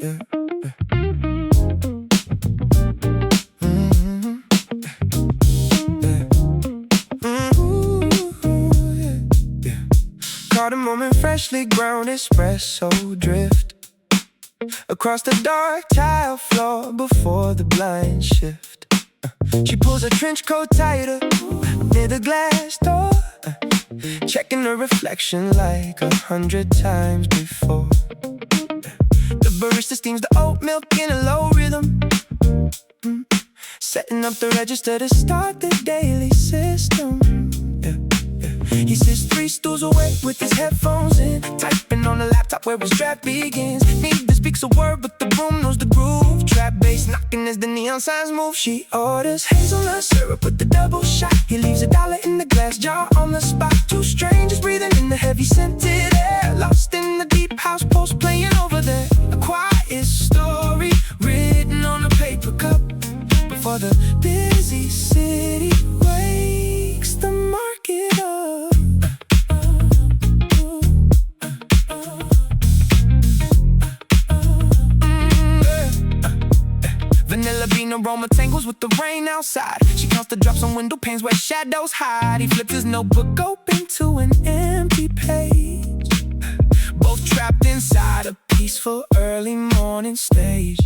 yeah, yeah. Cardamom and freshly ground espresso drift across the dark tile floor before the blind shift. She pulls her trench coat tighter near the glass door, checking her reflection like 100 times before. The barista steams the oat milk in a low rhythm, setting up the register to start the daily system. He sits 3 stools away with his headphones in, typing on the laptop where his draft begins. Neither speaks a word, but the room knows the groove. Trap bass knocking as the neon signs move. She orders hazelnut syrup with the double shot. He leaves $1 in the glass jar on the spot. 2 strangers breathing in the heavy scented air, lost in the deep house post playing over there. A quiet story written on a paper cup before the busy city wakes the market up. Vanilla bean aroma tangles with the rain outside. She counts the drops on window panes where shadows hide. He flips his notebook open to an empty page, both trapped inside a peaceful early morning stage.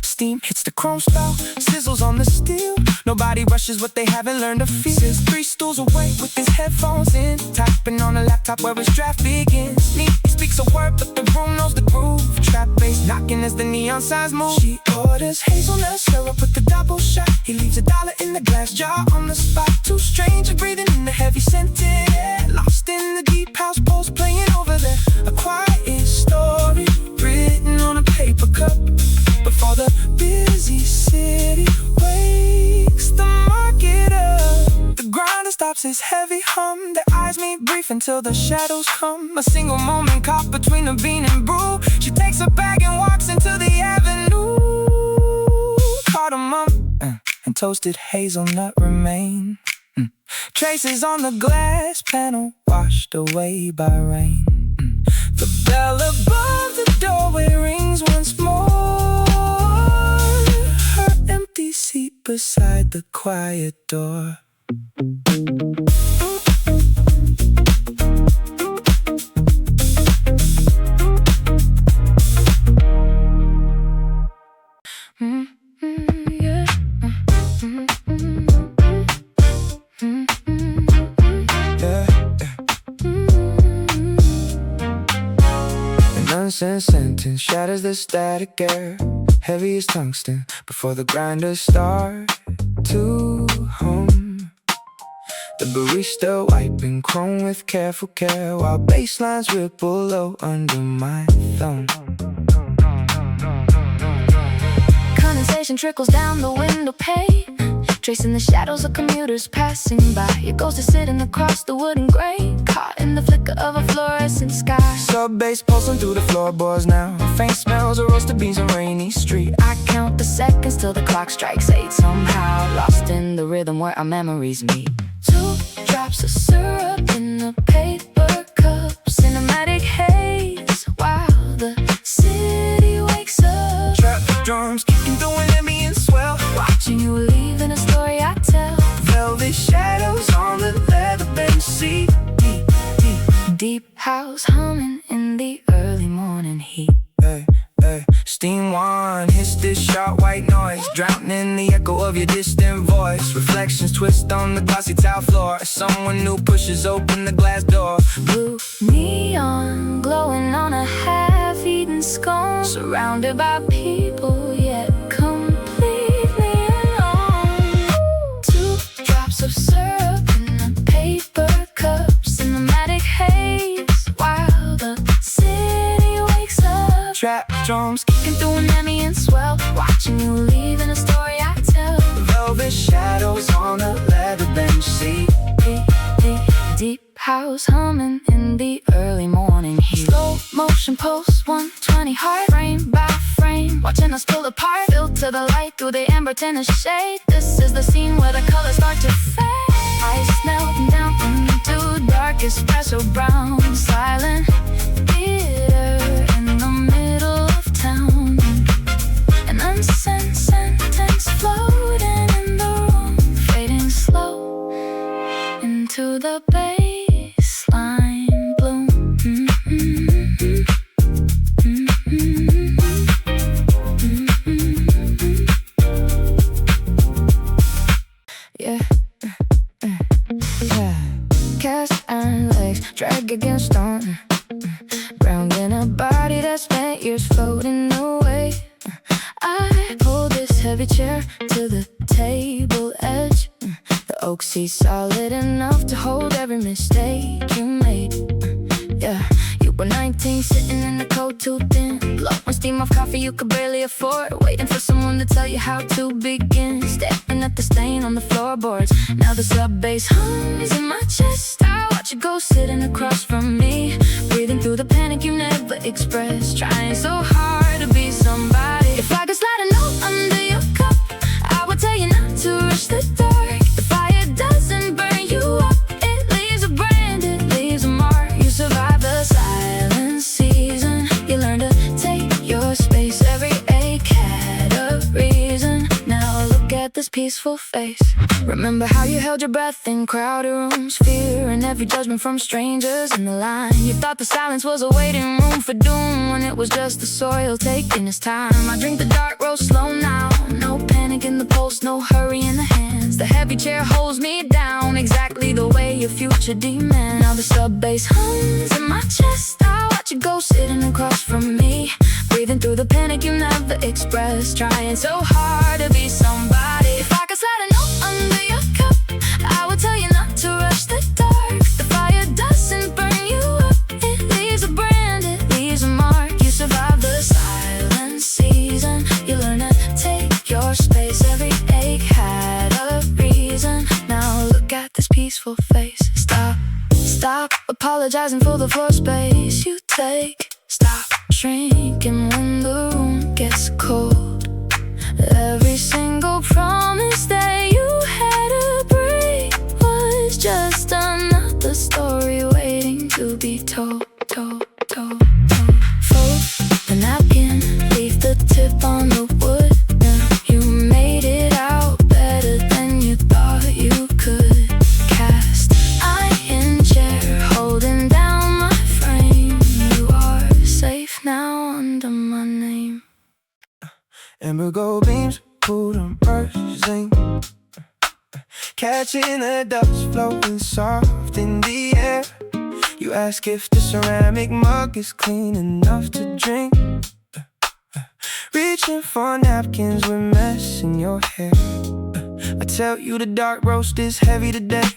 Steam hits the chrome spout, sizzles on the steel. Nobody rushes what they haven't learned to feel. Sits 3 stools away with his headphones in, typing on a laptop where his draft begins. He speaks a word, but the room knows the groove. Trap bass knocking as the neon signs move. She orders hazelnut syrup with the double shot. He leaves $1 in the glass jar on the spot. 2 strangers breathing in the heavy scented air, lost in the deep house post playing over there. A quiet story written on a paper cup before the busy city wakes the market up. The grinder stops his heavy hum. Their eyes meet brief until the shadows come. A single moment caught between the bean and brew. She takes her bag and walks into the avenue. Cardamom and toasted hazelnut remain. Traces on the glass panel washed away by rain. The bell above the doorway rings once more. Her empty seat beside the quiet door. Nonsense sentence shatters the static air, heavy as tungsten before the grinders start to hum. The barista wiping chrome with careful care while bass lines ripple low under my thumb. Condensation trickles down the window pane, tracing the shadows of commuters passing by. It goes to sitting across the wooden grain, caught in the flicker of a fluorescent sky. Sub-bass pulsing through the floorboards now, faint smells of roasted beans on rainy street. I count the seconds till the clock strikes 8. Somehow lost in the rhythm where our memories meet. 2 drops of syrup in the paper cup, cinematic haze while the city wakes up. Trap drums kicking through an ambient swell, Watching you leave in a story I tell. velvet shadows on the leather bench seat. Deep house humming in the early morning heat. Hey, hey, steam wine hits this sharp white noise, drowning in the echo of your distant voice. Reflections twist on the glossy tile floor. Someone new pushes open the glass door. Blue neon glowing on a half-eaten scone, surrounded by people yet completely alone. 2 drops of syrup in the paper cup, cinematic haze while the city wakes up. Trap drums kicking Through an ambient swell, watching you leave in a story I tell. velvet shadows on the leather bench seat. Deep house humming in the early morning heat. Slow motion pulse, 120 heart, frame by frame, watching us pull apart. Filter the light through the amber tinted shade. This is the scene where the colors start to fade. Ice melting down into dark espresso brown. Silent theater in the middle of town. back against stone, ground in a body that spent years floating away. I pulled this heavy chair to the table edge. The oak seat solid enough to hold every mistake you made. Yeah, you were 19, sitting in the cold, too thin, blowing steam off coffee you could barely afford, waiting for someone to tell you how to begin, staring at the stain on the floorboards. Now the sub bass hums in my chest. I watch you go sitting across from me, breathing through the panic you never expressed, trying so hard to be somebody. If I could slide a note under your cup, I would tell you not to rush the dark. The fire doesn't burn you up, it leaves a brand, it leaves a mark. You survive the silent season, you learn to take your space. Every ache had a reason. Now look at this peaceful face. Remember how you held your breath in crowded rooms, fear and every judgment from strangers in the line. You thought the silence was a waiting room for doom, when it was just the soil taking its time. I drink the dark roast slow now, no panic in the pulse, no hurry in the hands. The heavy chair holds me down, exactly the way your future demands. Now the sub bass hums in my chest. I watch you go sitting across from me, breathing through the panic you never expressed, trying so hard to be somebody. If I could slide a note under your cup, I would tell you not to rush the dark. The fire doesn't burn you up, it leaves a brand, it leaves a mark. You survive the silent season, you learn to take your space. Every ache had a reason. Now look at this peaceful face. Stop apologizing for the floor space you take. Stop shrinking when the room gets cold. Every single promise that you had to break was just another story waiting to be told. Fold the napkin, leave the tip on the wood. You made it out better than you thought you could. Cast iron chair holding down my frame. You are safe now under my name. Amber gold beams, cool and brush zinc, catching the dust floating soft in the air. You ask if the ceramic mug is clean enough to drink, reaching for napkins with mess in your hair. I tell you the dark roast is heavy today.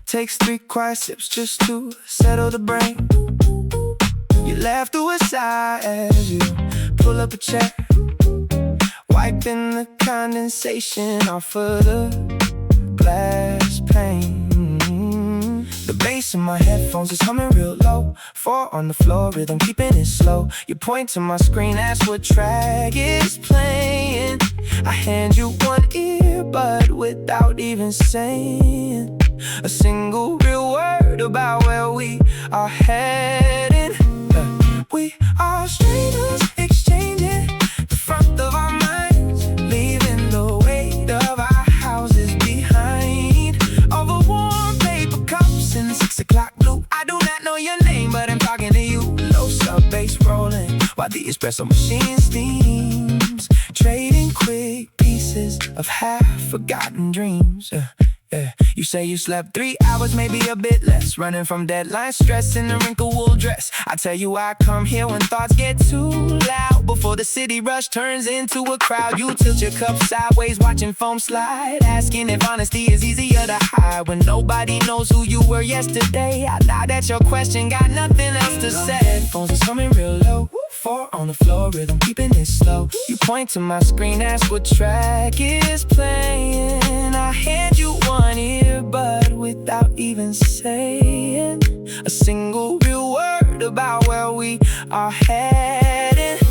Takes 3 quiet sips just to settle the brain. You laugh through a sigh as you pull up a chair, wiping the condensation off of the glass pane. The bass in my headphones is humming real low, 4 on the floor, rhythm keeping it slow. You point to my screen, ask what track is playing. I hand you one earbud without even saying a single real word about where we are heading. We are strangers exchanging the front of our minds, leaving the weight of our houses behind. Over warm paper cups in the 6 o'clock blue. I do not know your name, but I'm talking to you. Low sub bass rolling while the espresso machine steams, trading quick pieces of half-forgotten dreams. You say you slept 3 hours, maybe a bit less, running from deadline stress in a wrinkled wool dress. I tell you I come here when thoughts get too loud, before the city rush turns into a crowd. You tilt your cup sideways, watching foam slide, asking if honesty is easier to hide when nobody knows who you were yesterday. I nod at your question, got nothing else to say. Headphones are coming real low, 4 on the floor, rhythm keeping it slow. You point to my screen, ask what track is playing. I hand you one earbud without even saying a single real word about where we are headed.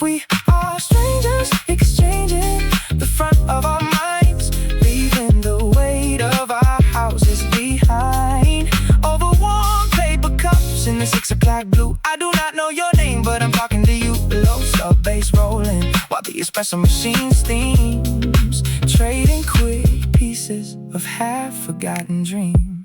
We are strangers exchanging the front of our minds, leaving the weight of our houses behind. Over warm paper cups in the 6 o'clock blue. I do not know your name, but I'm talking to you. Low sub bass rolling while the espresso machine steams, trading quick pieces of half-forgotten dreams.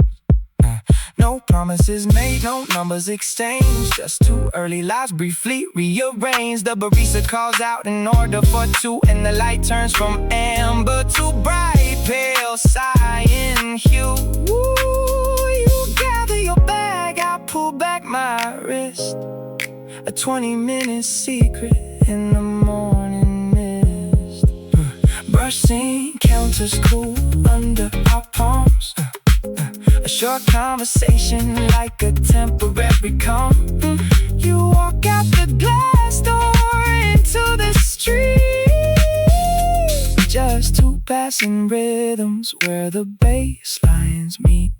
No promises made, no numbers exchanged, just 2 early lives briefly rearranged. The barista calls out an order for 2, and the light turns from amber to bright pale cyan hue. Ooh, you gather your bag, I pull back my wrist. A 20-minute secret in the morning mist. Brushing counters cool under our palms. A short conversation like a temporary calm. You walk out the glass door into the street. Just two passing rhythms where the bass lines meet.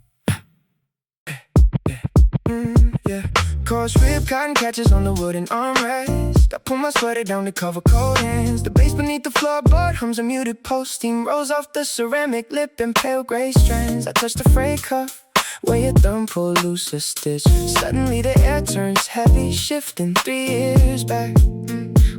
Yeah. Coarse rib cotton catches on the wooden armrest. I pull my sweater down to cover cold hands. The bass beneath the floorboard hums a muted pulse. Steam rolls off the ceramic lip in pale gray strands. I touch the frayed cuff, weigh a thumb, pull loose a stitch. Suddenly the air turns heavy, shifting 3 years back.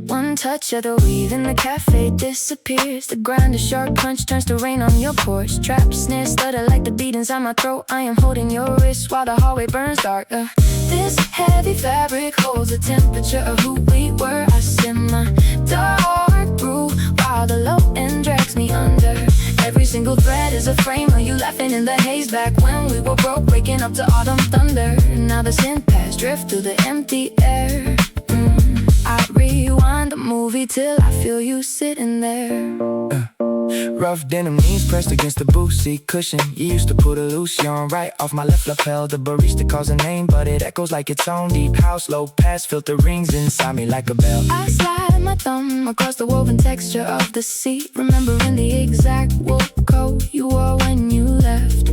One touch of the weave in the cafe disappears. The grind, a sharp punch turns to rain on your porch. Trap, snare, stutter like the beat inside my throat. I am holding your wrist while the hallway burns dark. This heavy fabric holds the temperature of who we were. I sip my dark brew while the low end drags me under. Every single thread is a frame of you laughing in the haze. Back when we were broke, waking up to autumn thunder. Now the synth pads drift through the empty air. I rewind the movie till I feel you sitting there. Rough denim knees pressed against the booth seat cushion. You used to put a loose yarn right off my left lapel. The barista calls a name, but it echoes like its own. Deep house, low pass, filter rings inside me like a bell. I slide my thumb across the woven texture of the seat, remembering the exact wool coat you wore when you left.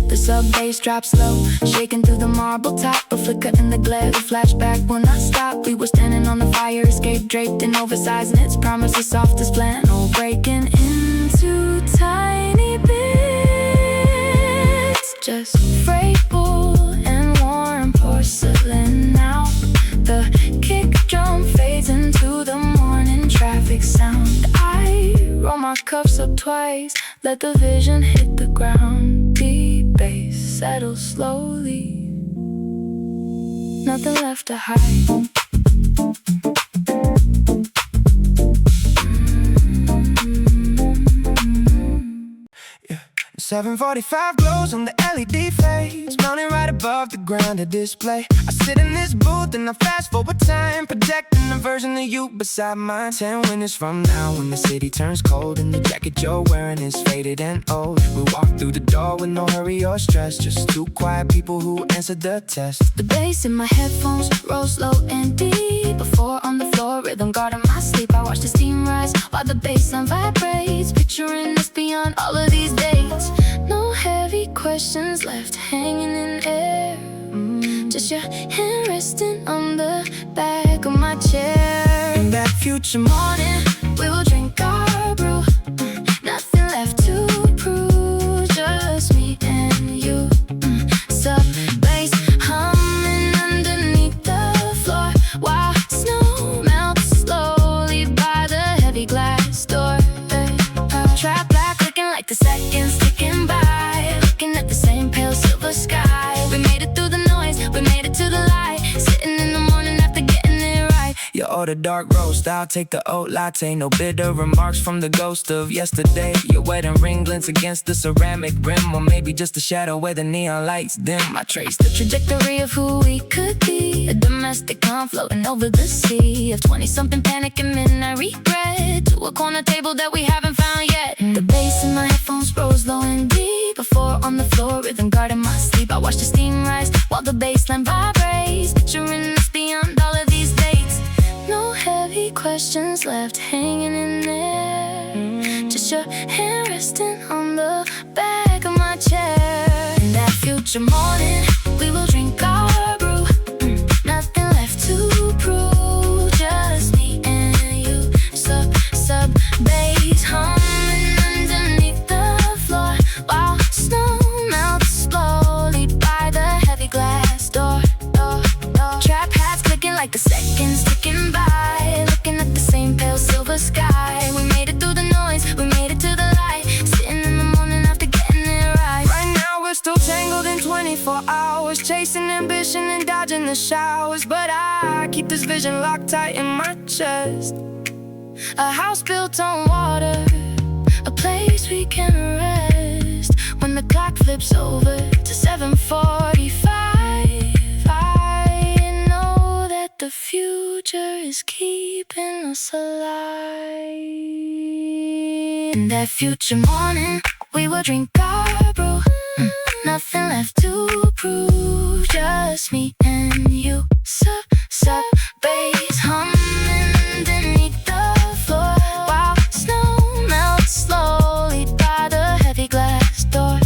The sub bass drops low, shaking through the marble top. A flicker in the glare, the flashback will not stop. We were standing on the fire escape, draped in oversized knits. Promise the softest flannel, breaking into tiny bits. Just frayed wool and worn porcelain. Now the kick drum fades into the morning traffic sound. I roll my cuffs up twice, let the vision hit the ground. Deep bass settles slowly, nothing left to hide. 745 glows on the LED fades, mounting right above the grounded display. I sit in this booth and I fast forward time, projecting a version of you beside mine. 10 minutes from now, when the city turns cold and the jacket you're wearing is faded and old, we walk through the door with no hurry or stress, just two quiet people who answered the test. The bass in my headphones rolls low and deep. Before on the floor, rhythm guarding my sleep. I watch the steam rise while the bassline vibrates, picturing us beyond all of these dates. No heavy questions left hanging in air. Just your hand resting on the back of my chair. In that future morning, we will drink our brew. Nothing left to prove, just me and you. Sub bass humming underneath the floor, while snow melts slowly by the heavy glass door. Trap black looking like the seconds ticking by, looking at the same pale silver sky. We made it through the noise, we made it to the light, sitting in the morning after getting it right. you order dark roast, I'll take the oat latte. No bitter remarks from the ghost of yesterday. Your wedding ring glints against the ceramic rim, or maybe just a shadow where the neon lights dim. I trace the trajectory of who we could be, a domestic calm floating over the sea of 20-something panic and midnight regret, to a corner table that we haven't found yet. The bass in my headphones rose low and deep. Before on the floor, rhythm guarding my sleep. I watch the steam rise while the bassline vibrates, picturing us beyond all of these dates. No heavy questions left hanging in there, just your hand resting on the back of my chair. In that future morning, we will drink our brew. Nothing left to prove, just me and you. Sub bass humming underneath the floor, while snow melts slowly by the heavy glass door. Trap hats clicking like the seconds ticking by, looking at the same pale silver sky. We made it through the noise, we made it to the light, sitting in the morning after getting it right. Right now we're still tangled in 24 hours, chasing ambition and dodging the showers. But I keep this vision locked tight in my chest. A house built on water, a place we can rest when the clock flips over to 7:45. I know that the future is keeping us alive. In that future morning, we will drink our brew. Nothing left to prove, just me and you. Sub bass humming beneath the floor, while snow melts slowly by the heavy glass door.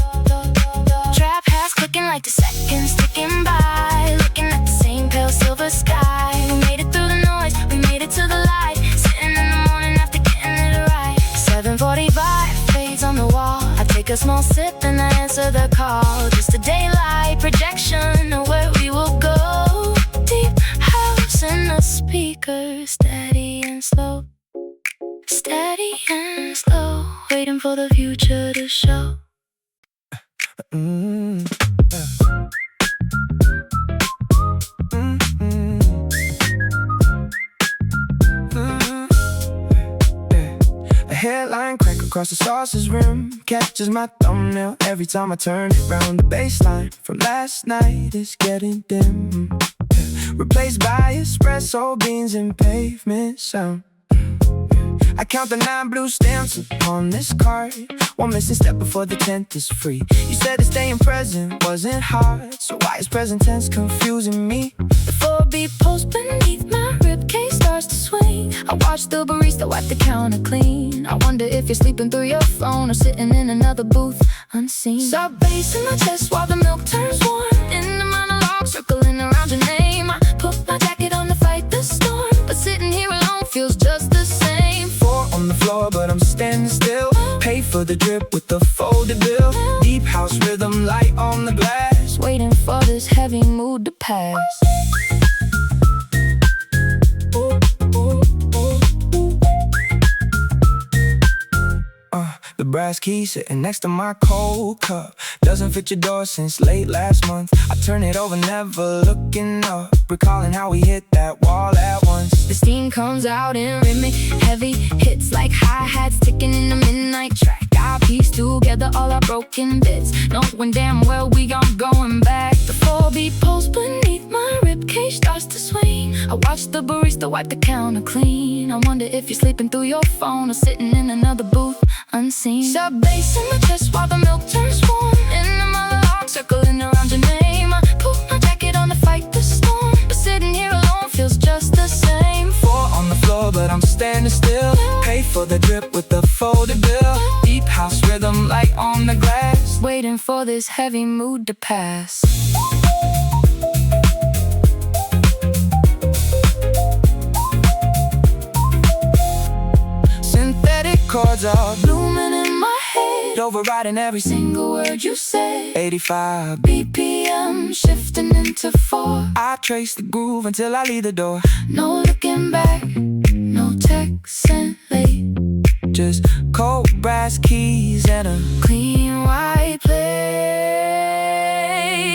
Trap house clicking like the seconds ticking by, looking at the same pale silver sky. We made it through the noise, we made it to the light, sitting in the morning after getting it right. 7:45 fades on the wall. I take a small sip and I answer the call. Just a daylight projection of where we will go. Deep house in the speakers, steady and slow. Steady and slow, waiting for the future to show. A headline crack across the saucer's rim catches my thumbnail every time I turn it round. The baseline from last night is getting dim, replaced by espresso beans and pavement sound. I count the 9 blue stamps upon this card. One missing step before the 10th is free. You said that staying present wasn't hard, so why is present tense confusing me? The 4-beat pulse beneath my ribcage starts to swing. I watch the barista wipe the counter clean. I wonder if you're sleeping through your phone or sitting in another booth unseen. Sub bass in my chest while the milk turns warm. In the monologue circling around your name. I put my jacket on to fight the storm, but sitting here alone feels just the same. 4 on the floor, but I'm standing still. Pay for the drip with the folded bill. Deep house rhythm, light on the glass, waiting for this heavy mood to pass. The brass key sitting next to my cold cup doesn't fit your door since late last month. I turn it over, never looking up, recalling how we hit that wall at once. The steam comes out in rhythmic, heavy hits like hi-hats ticking in the midnight track. I piece together all our broken bits, knowing damn well we aren't going back. The 4-beat pulse beneath my ribcage starts to swing. I watch the barista wipe the counter clean. I wonder if you're sleeping through your phone or sitting in another booth unseen. Sub bass in my chest while the milk turns warm. In the monologue circling around your name. I pull my jacket on to fight the storm, but sitting here alone feels just the same. 4 on the floor, but I'm standing still. Pay for the drip with the folded bill. Deep house rhythm, light on the glass, waiting for this heavy mood to pass. Synthetic chords are blooming in my head, overriding every single word you said. 85 BPM shifting into 4. I trace the groove until I leave the door. No looking back, no text sent late, just cold brass keys and a clean white plate.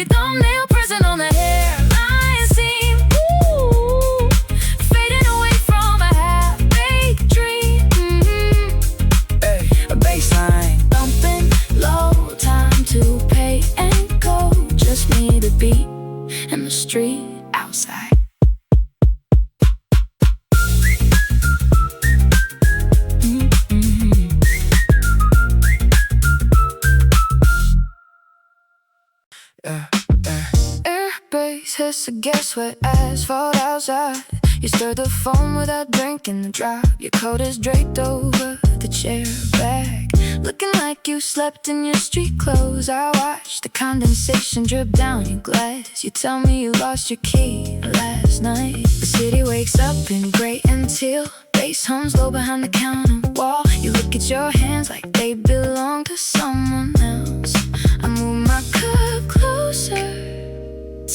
Thumbnail present on the hairline seam, ooh, fading away from a half-baked dream. hey, a baseline Thumping low, time to pay and go. Just me, the beat, and the street outside. Air bass hits a guess wet asphalt outside. You stir the foam without drinking the drop. Your coat is draped over the chair back, looking like you slept in your street clothes. I watch the condensation drip down your glass. You tell me you lost your key last night. The city wakes up in gray and teal. Bass hums low behind the counter wall. You look at your hands like they belong to someone else. I move my cup closer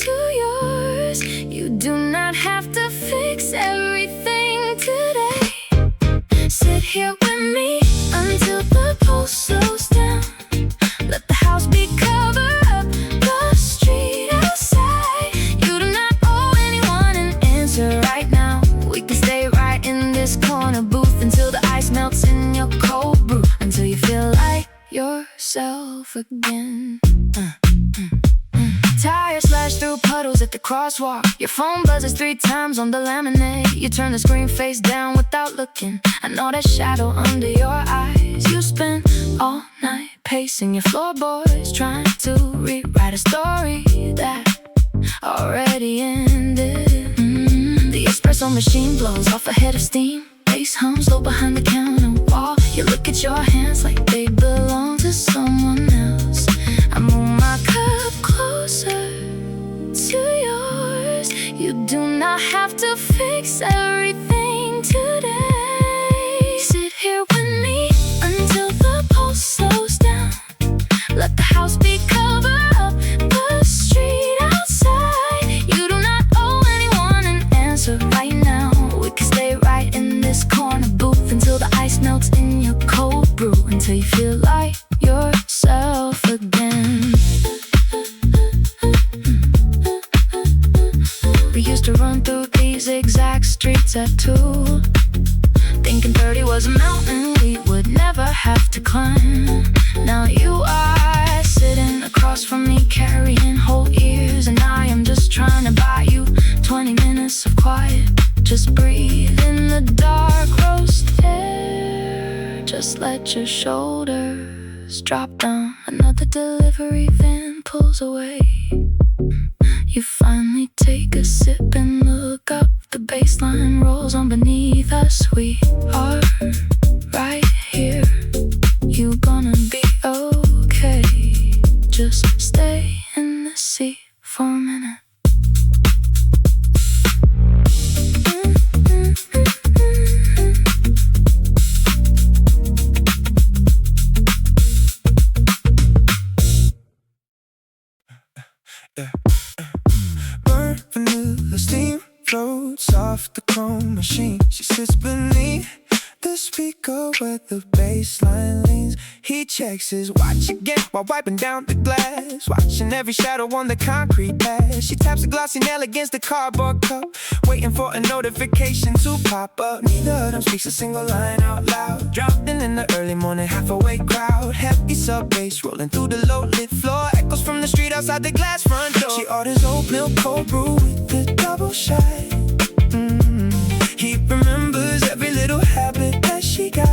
to yours. You do not have to fix everything today. Sit here with me until the pulse slows down. Let the house be covered up, the street outside. You do not owe anyone an answer right now. We can stay right in this corner booth until the ice melts in your cold brew, until you feel like yourself yourself again. Tires slash through puddles at the crosswalk. Your phone buzzes 3 times on the laminate. You turn the screen face down without looking. I know that shadow under your eyes. You spend all night pacing your floorboards, trying to rewrite a story that already ended. The espresso machine blows off a head of steam. Bass hums low behind the counter wall. You look at your hands like they belong to someone else. I move my cup closer to yours. You do not have to fix everything today. Sit here with me until the pulse slows down. Let the house be covered up, the street outside. You do not owe anyone an answer right now. We can stay right in this corner booth until the ice melts in your cold brew, until you feel like yourself again. We used to run through these exact streets at 2, thinking 30 was a mountain we would never have to climb. Now you are sitting across from me, carrying whole ears, and I am just trying to buy you 20 minutes of quiet. Just breathe in the dark roast air. Just let your shoulders drop down. Another delivery van pulls away. You finally take a sip and look up. The baseline rolls on beneath us. We are right here. You gonna be okay. Just stay in the seat for a minute. Burn vanilla steam floats off the chrome machine. She sits beneath the speaker where the bass line leans. He checks his watch again while wiping down the glass, watching every shadow on the concrete pad. She taps a glossy nail against the cardboard cup, waiting for a notification to pop up. Neither of them speaks a single line out loud. Dropped in the early morning, half-awake crowd. Heavy sub bass rolling through the low-lit floor. Echoes from the street outside the glass front door. She orders oat milk cold brew with a double shot. He remembers every little habit that she got.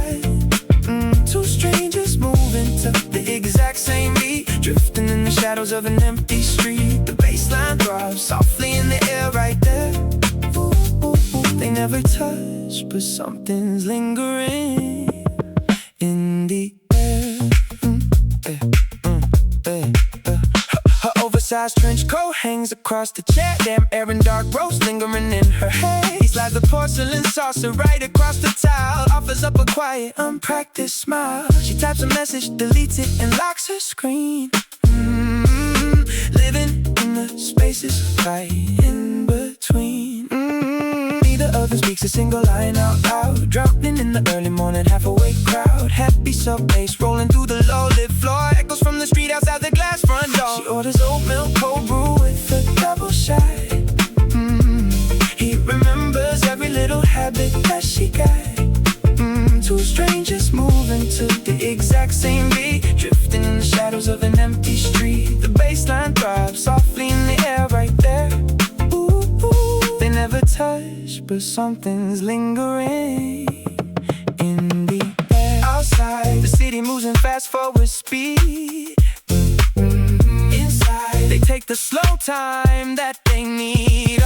Two strangers moving to the exact same beat, drifting in the shadows of an empty street. The bassline throbs softly in the air right there. Ooh, ooh, ooh. They never touch, but something's lingering in the air. Her oversized trench coat hangs across the chair. Damn air and dark roast lingering in her hair. He slides the porcelain saucer right across the tile, offers up a quiet, unpracticed smile. She types a message, deletes it, and locks her screen. Living in the spaces right in between. Neither of them speaks a single line out loud. Drowning in the early morning, half-awake crowd. Happy sub bass rolling through the low-lit floor. Echoes from the street outside the glass front door. She orders oat milk cold brew with a double shot. He remembers every little habit that she got. Two strangers moving to the exact same beat, drifting in the shadows of an empty street. The bassline throbs softly in the air right there. Ooh, ooh. They never touch, but something's lingering in the air. Outside, the city moves in fast forward speed. Inside, they take the slow time that they need.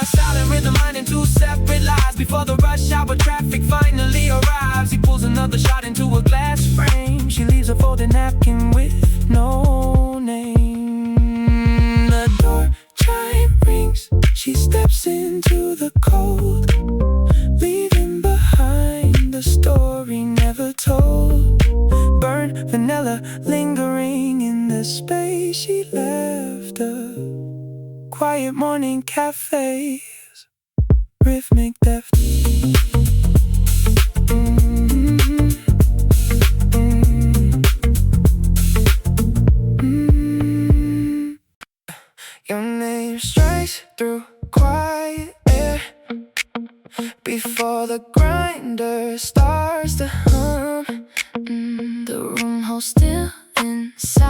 Silent rhythm lining two separate lives before the rush hour traffic finally arrives. He pulls another shot into a glass frame. She leaves a folded napkin with no name. The door chime rings. She steps into the cold, leaving behind a story never told. Burnt vanilla lingering in the space she left. A quiet morning cafes, rhythmic depth. Your name strikes through quiet air before the grinder starts to hum. The room holds still inside.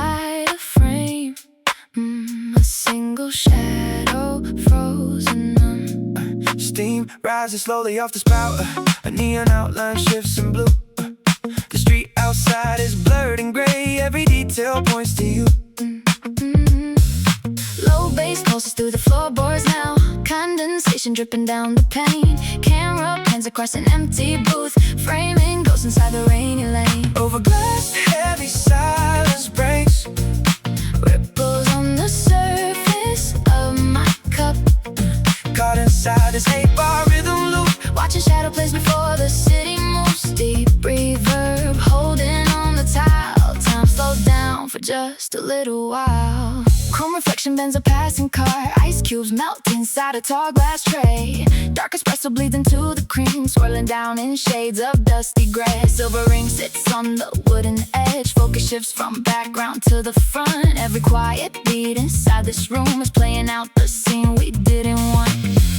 rises slowly off the spout. A neon outline shifts in blue. The street outside is blurred and gray. Every detail points to you. Low bass pulses through the floorboards now. Condensation dripping down the pane. Camera pans across an empty booth. Framing ghosts inside the rainy lane. Over glass, heavy silence breaks. Ripples on the surface of my cup. Caught inside this 8-bar rhythm loop. Watching shadow plays before the city moves. Deep reverb holding on the tile. Time slows down for just a little while. Chrome reflection bends a passing car. Ice cubes melt inside a tall glass tray. Dark espresso bleeds into the cream, swirling down in shades of dusty gray. Silver ring sits on the wooden edge. Focus shifts from background to the front. Every quiet beat inside this room is playing out the scene we didn't want.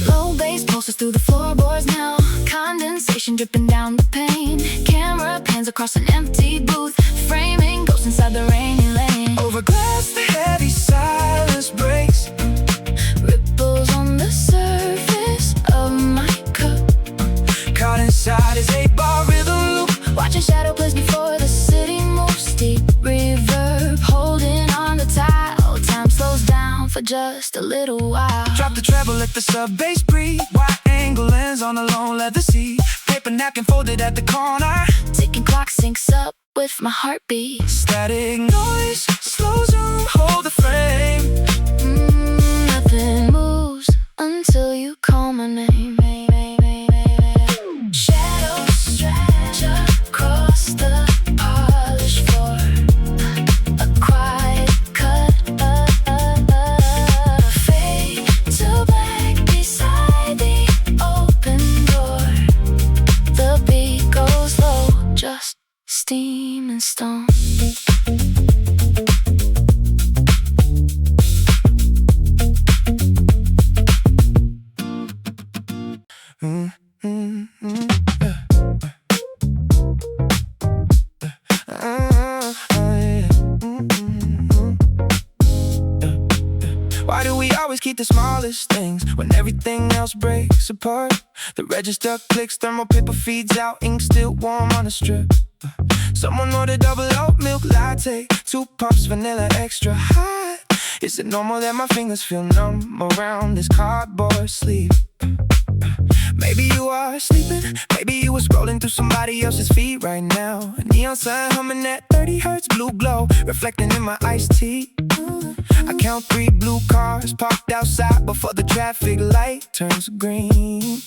Low bass pulses through the floorboards now. Condensation dripping down the pane. Camera pans across an empty booth. Framing ghosts inside the rainy lane. Over glass, the heavy silence breaks. Ripples on the surface of my cup. Caught inside his 8-bar rhythm loop. Watching shadow plays before the city moves. Deep reverb holding on the tile. Time slows down for just a little while. Drop the treble, let the sub bass breathe. Wide angle lens on a lone leather seat. Paper napkin folded at the corner. Ticking clock syncs up with my heartbeat. Static noise, slow zoom, hold the frame. Nothing moves until you call my name. Shadows stretch across the polished floor. A quiet cut, fade to black beside the open door. The beat goes low, just steam and stone. Why do we always keep the smallest things when everything else breaks apart? The register clicks, thermal paper feeds out, ink still warm on the strip. Someone ordered double oat milk latte, 2 pumps vanilla extra hot. Is it normal that my fingers feel numb around this cardboard sleeve? Maybe you are sleeping, maybe you were scrolling through somebody else's feed right now. A neon sign humming at 30 hertz, blue glow reflecting in my iced tea. I count 3 blue cars parked outside before the traffic light turns green.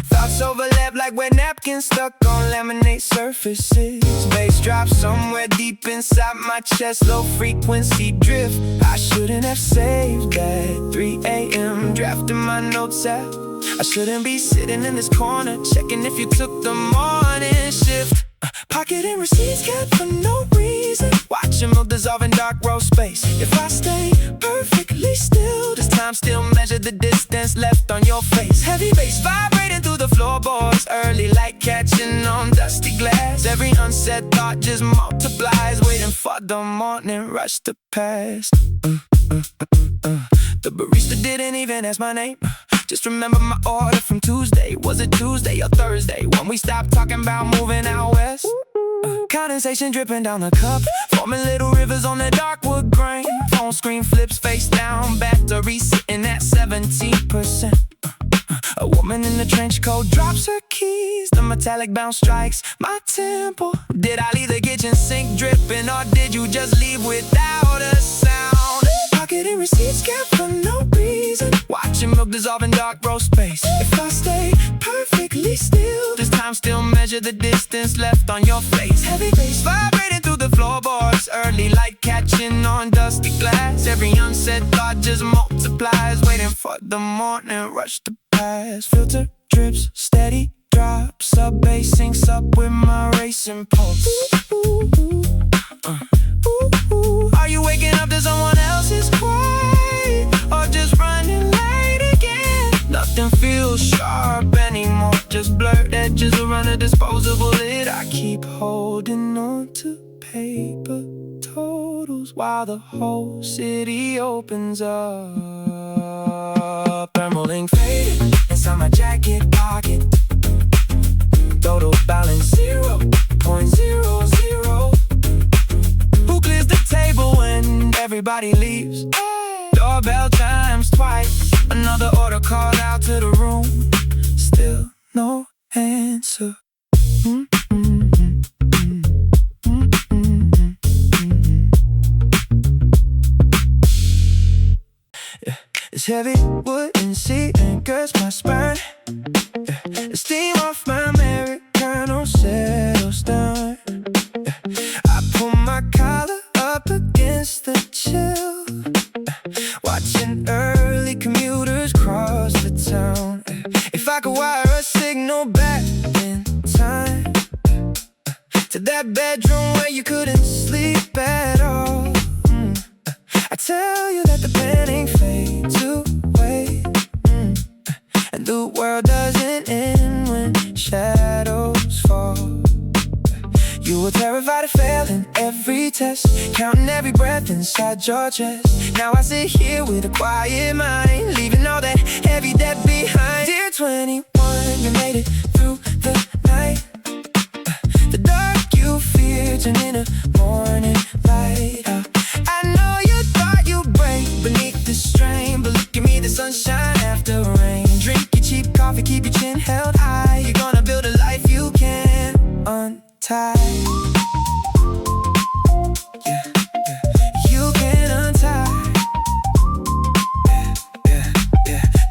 Thoughts overlap like wet napkins stuck on laminate surfaces. Bass drops somewhere deep inside my chest, low frequency drift. I shouldn't have saved that 3 a.m. drafting my notes app. I shouldn't be sitting in this corner checking if you took the morning shift. Pocketing receipts kept for no reason. Watching milk dissolve in dark roast space. If I stay perfectly still, does time still measure the distance left on your face? Heavy bass vibrating through the floorboards. Early light catching on dusty glass. Every unsaid thought just multiplies, waiting for the morning rush to pass. The barista didn't even ask my name. Just remember my order from Tuesday. Was it Tuesday or Thursday when we stopped talking about moving out west? Condensation dripping down the cup, forming little rivers on the dark wood grain. Phone screen flips face down, battery sitting at 17%. A woman in a trench coat drops her keys. The metallic bounce strikes my temple. Did I leave the kitchen sink dripping, or did you just leave without a sound? Pocketing receipts kept for no reason. Watching milk dissolve in dark roast space. If I stay perfectly still, does time still measure the distance left on your face? Heavy bass vibrating through the floorboards. Early light catching on dusty glass. Every unsaid thought just multiplies, waiting for the morning rush to pass. Filter drips, steady drops. Sub bass syncs up with my racing pulse. Are you waking up to someone else's quiet, or just running late again? Nothing feels sharp anymore, just blurred edges around a disposable lid. I keep holding on to paper totals while the whole city opens up. Thermal ink faded inside my jacket pocket. Total balance 0.00. Who clears the table when everybody leaves? Doorbell chimes twice. Another order called out to the room. Still no answer. This heavy wooden seat anchors my spine. The steam off my Americano settles down. I pull my collar up against the chill, watching early commuters cross the town. If I could wire a signal back in time to that bedroom where you couldn't sleep at all, I tell you that the panic fades away, and the world doesn't end when shadows fall. You were terrified of failing every test, counting every breath inside your chest. Now I sit here with a quiet mind, leaving all that heavy debt behind. Dear 21, you made it through the night. The dark you feared turned into morning light. I know you thought you'd break beneath the strain, but look at me, the sunshine after rain. Drink your cheap coffee, keep your chin held high. You're gonna build a life you can't untie. You can't untie.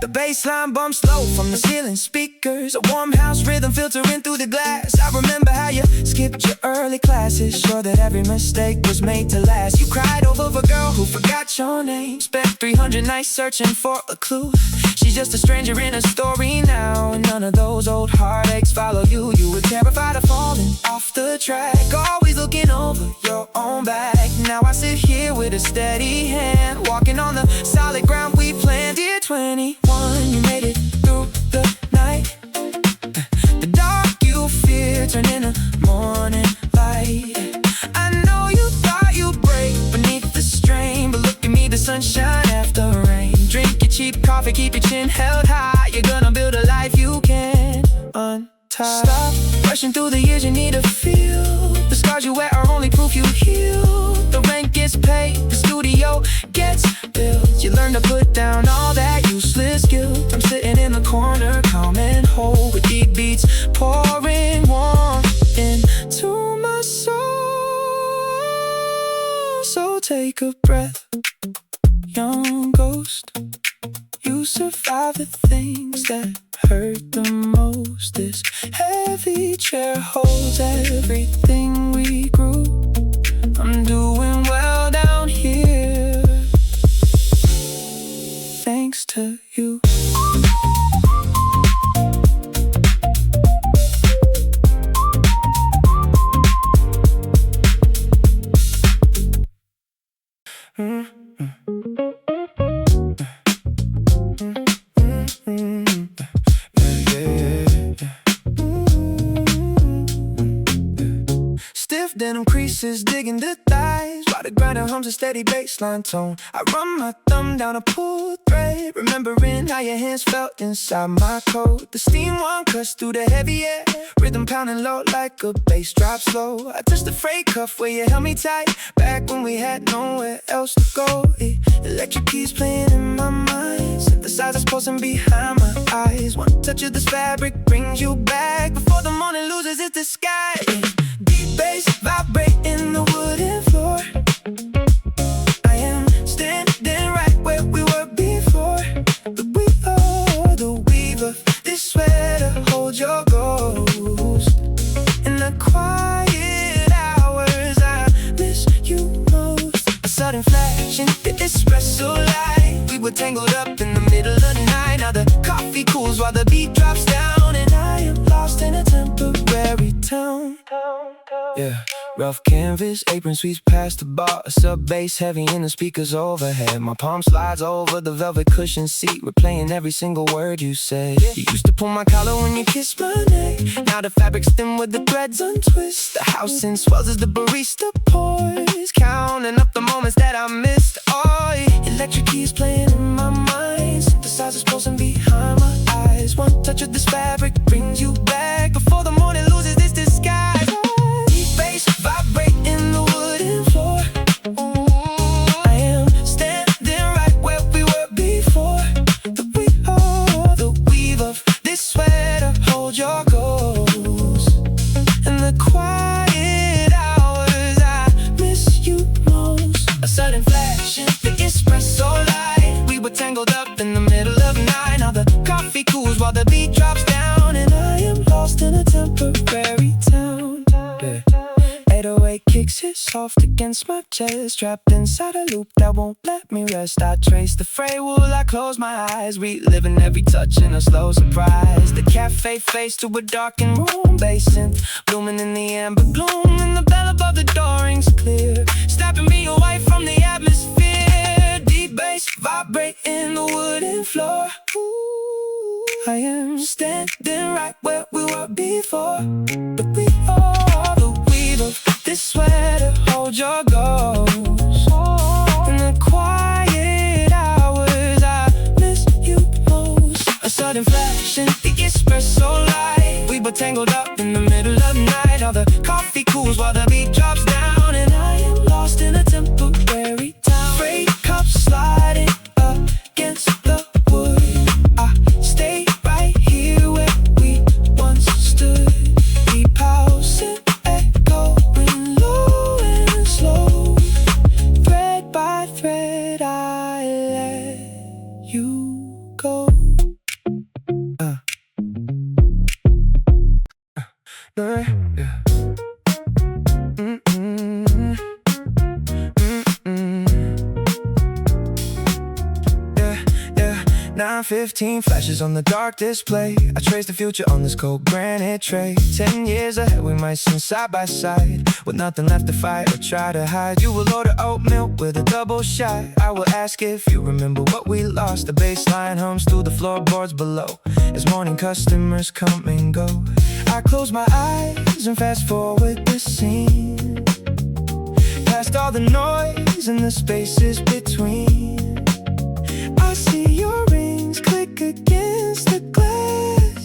The bassline bumps low from the ceiling speakers. A warm house rhythm filtering through the glass. I remember how you skipped your early classes, sure that every mistake was made to last. You cried over a girl who forgot your name, spent 300 nights searching for a clue. She's just a stranger in a story now, and none of those old heartaches follow you. You were terrified of falling off the track, always looking over your own back. Now I sit here with a steady hand, walking on the solid ground we planned. Dear 21, you made it through the night. The dark you feared turned into morning light. I know you thought you'd break beneath the strain, but look at me, the sunshine after rain. Drink your cheap coffee, keep your chin held high. You're gonna build a life you can't untie. Stop rushing through the years, you need to feel. The scars you wear are only proof you heal. The rent gets paid, the studio gets built. You learn to put down all that useless guilt. I'm sitting in the corner, calm and whole, with deep beats pouring warmth into my soul. So take a breath, young ghost. You survive the things that hurt the most. This heavy chair holds everything we grew. I'm doing well down here, thanks to you. Stiff denim creases digging the thighs, while the grinder hums a steady bassline tone. I run my thumb down a pull thread, remembering how your hands felt inside my coat. The steam one cuts through the heavy air, rhythm pounding low like a bass drop slow. I touched the freight cuff where you held me tight, back when we had nowhere else to go. Electric keys playing in my mind, synthesizers pulsing behind my eyes. One touch of this fabric brings you back before the morning loses its disguise. Deep bass vibrating the wooden floor. I am standing right where we were before. The weave of this sweater holds your ghost. In the quiet hours I miss you most. A sudden flash in the espresso light. We were tangled up in the middle of the night. Now the coffee cools while the beat drops down, and I am lost in a temporary town. Yeah, Rough canvas, apron sweeps past the bar. A sub bass heavy in the speakers overhead. My palm slides over the velvet cushion seat, replaying every single word you said. You used to pull my collar when you kissed my neck. Now the fabric's thin with the threads untwist. The house in swells as the barista pours, counting up the moments that I missed. Oh, electric keys playing in my mind, synthesizers pulsing behind my eyes. One touch of this fabric brings you back before the morning loses its disguise. Deep bass vibrating the wooden floor. I am standing right where we were before. The weave of this sweater holds your goals. In the quiet hours I miss you most. A sudden flash in the espresso light. We were tangled up in the middle of night. Now the coffee cools while the beat drops down, and I am lost in a temporary town. 808 kicks hit soft against my chest, trapped inside a loop that won't let me rest. I trace the fray while I close my eyes, reliving every touch in a slow surprise. The cafe face to a darkened room, bass synth blooming in the amber gloom, and the bell above the door rings clear, snapping me away from the atmosphere. Deep bass vibrating the wooden floor. I am standing right where we were before. But we are the weave of this sweater holds your ghost. In the quiet hours I miss you most. A sudden flash in the espresso light. We were tangled up in the middle of the night. All the coffee cools while the beat drops down, and I am lost in a temporary town. Freight cups sliding against the wood. I stay right here where we once stood. Deep house and echoing low and slow. Thread by thread I let you go. Yeah. 9:15 flashes on the dark display. I trace the future on this cold granite tray. 10 years ahead we might sing side by side, with nothing left to fight or try to hide. You will order oat milk with a double shot. I will ask if you remember what we lost. The bass line hums through the floorboards below as morning customers come and go. I close my eyes and fast forward the scene, past all the noise and the spaces between. I see your rings click against the glass.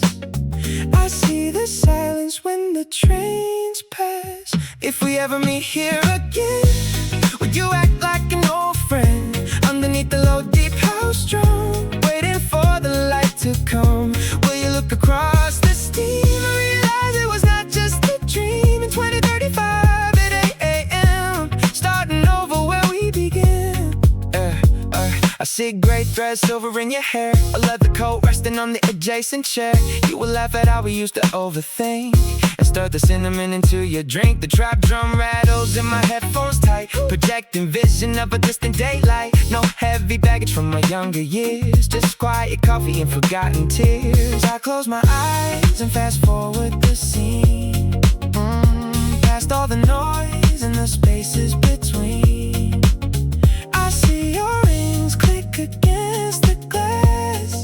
I see the silence when the trains pass. If we ever meet here again, would you act like an old friend underneath the low deep house drum, waiting for the light to come? Will you look across the steam and realize it was not just a dream? In 2035 at 8 a.m., starting over where we began. I see gray thread silver in your hair, a leather coat resting on the adjacent chair. You will laugh at how we used to overthink and stir the cinnamon into your drink. The trap drum rattles in my headphones tight, projecting vision of a distant daylight. No heavy baggage from my younger years, just quiet coffee and forgotten tears. I close my eyes and fast forward the scene, past all the noise and the spaces between. I see your rings click against the glass.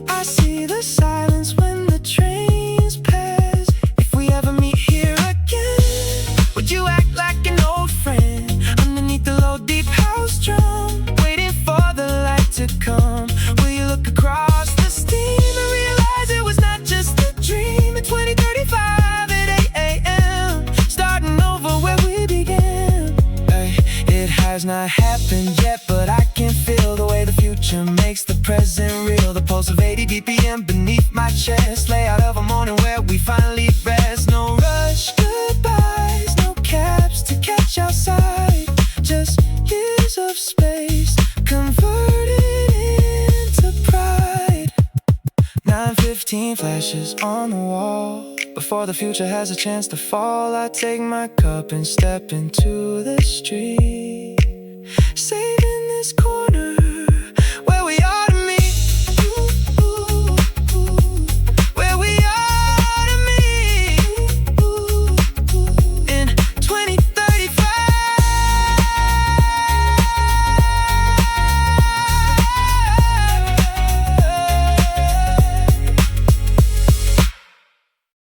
I see the silence when the trains pass. If we ever meet here again, would you act like an old friend underneath the low deep house drum, waiting for the light to come? Will you look across the steam and realize it was not just a dream? In 2035 at 8 a.m., starting over where we began. It has not happened yet, but I can feel the way the future makes the present real. The pulse of 80 BPM beneath my chest, layout of a morning where we finally rest. No rush goodbyes, no cabs to catch outside, just years of space converted into pride. 9:15 flashes on the wall, before the future has a chance to fall. I take my cup and step into the street, saving this corner